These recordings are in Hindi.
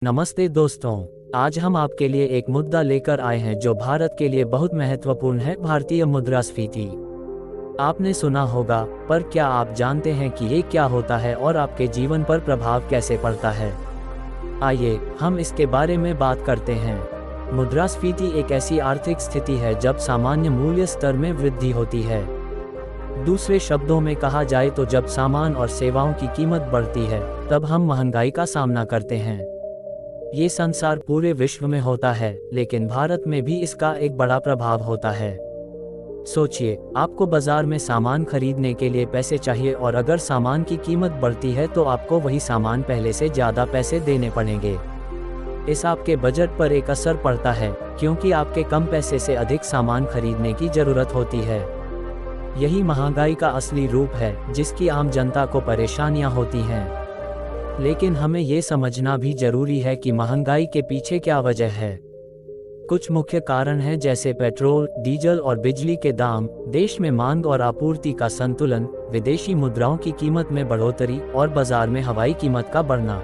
नमस्ते दोस्तों। आज हम आपके लिए एक मुद्दा लेकर आए हैं जो भारत के लिए बहुत महत्वपूर्ण है, भारतीय मुद्रास्फीति। आपने सुना होगा, पर क्या आप जानते हैं कि ये क्या होता है और आपके जीवन पर प्रभाव कैसे पड़ता है? आइए हम इसके बारे में बात करते हैं। मुद्रास्फीति एक ऐसी आर्थिक स्थिति है जब सामान्य मूल्य स्तर में वृद्धि होती है। दूसरे शब्दों में कहा जाए तो जब सामान और सेवाओं की कीमत बढ़ती है, तब हम महंगाई का सामना करते हैं। ये संसार पूरे विश्व में होता है, लेकिन भारत में भी इसका एक बड़ा प्रभाव होता है। सोचिए, आपको बाजार में सामान खरीदने के लिए पैसे चाहिए और अगर सामान की कीमत बढ़ती है तो आपको वही सामान पहले से ज़्यादा पैसे देने पड़ेंगे। इस आपके बजट पर एक असर पड़ता है, क्योंकि आपके कम पैसे से अधिक सामान खरीदने की ज़रूरत होती है। यही महंगाई का असली रूप है, जिसकी आम जनता को परेशानियां होती हैं। लेकिन हमें ये समझना भी जरूरी है कि महंगाई के पीछे क्या वजह है। कुछ मुख्य कारण हैं, जैसे पेट्रोल, डीजल और बिजली के दाम, देश में मांग और आपूर्ति का संतुलन, विदेशी मुद्राओं की कीमत में बढ़ोतरी और बाजार में हवाई कीमत का बढ़ना।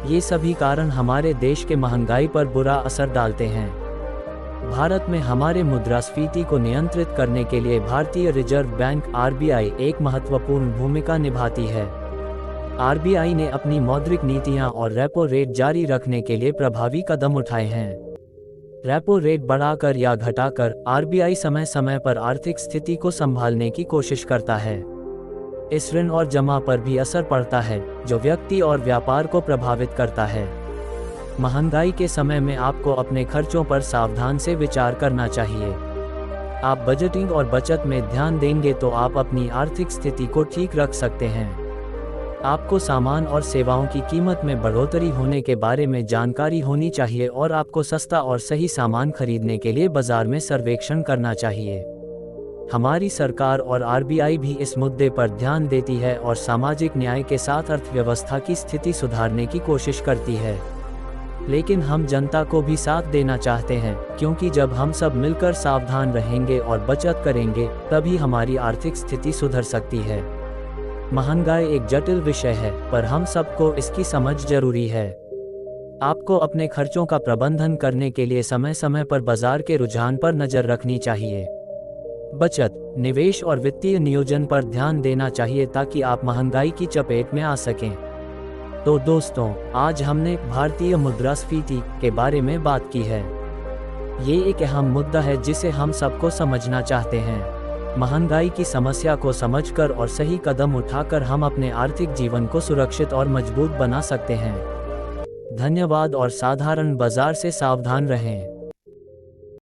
ये सभी कारण हमारे देश के महंगाई पर बुरा असर डालते हैं। भारत में हमारे मुद्रास्फीति को नियंत्रित करने के लिए भारतीय रिजर्व बैंक (RBI) एक महत्वपूर्ण भूमिका निभाती है। RBI ने अपनी मौद्रिक नीतियां और रेपो रेट जारी रखने के लिए प्रभावी कदम उठाए हैं। रेपो रेट बढ़ाकर या घटाकर RBI समय समय पर आर्थिक स्थिति को संभालने की कोशिश करता है। इस ऋण और जमा पर भी असर पड़ता है, जो व्यक्ति और व्यापार को प्रभावित करता है। महंगाई के समय में आपको अपने खर्चों पर सावधान से विचार करना चाहिए। आप बजटिंग और बचत में ध्यान देंगे तो आप अपनी आर्थिक स्थिति को ठीक रख सकते हैं। आपको सामान और सेवाओं की कीमत में बढ़ोतरी होने के बारे में जानकारी होनी चाहिए और आपको सस्ता और सही सामान खरीदने के लिए बाजार में सर्वेक्षण करना चाहिए। हमारी सरकार और RBI भी इस मुद्दे पर ध्यान देती है और सामाजिक न्याय के साथ अर्थव्यवस्था की स्थिति सुधारने की कोशिश करती है। लेकिन हम जनता को भी साथ देना चाहते हैं, क्योंकि जब हम सब मिलकर सावधान रहेंगे और बचत करेंगे, तभी हमारी आर्थिक स्थिति सुधर सकती है। महंगाई एक जटिल विषय है, पर हम सबको इसकी समझ जरूरी है। आपको अपने खर्चों का प्रबंधन करने के लिए समय समय पर बाजार के रुझान पर नजर रखनी चाहिए। बचत, निवेश और वित्तीय नियोजन पर ध्यान देना चाहिए ताकि आप महंगाई की चपेट में आ सकें। तो दोस्तों, आज हमने भारतीय मुद्रास्फीति के बारे में बात की है। ये एक अहम मुद्दा है जिसे हम सबको समझना चाहते हैं। महंगाई की समस्या को समझकर और सही कदम उठाकर हम अपने आर्थिक जीवन को सुरक्षित और मजबूत बना सकते हैं। धन्यवाद और साधारण बाजार से सावधान रहें।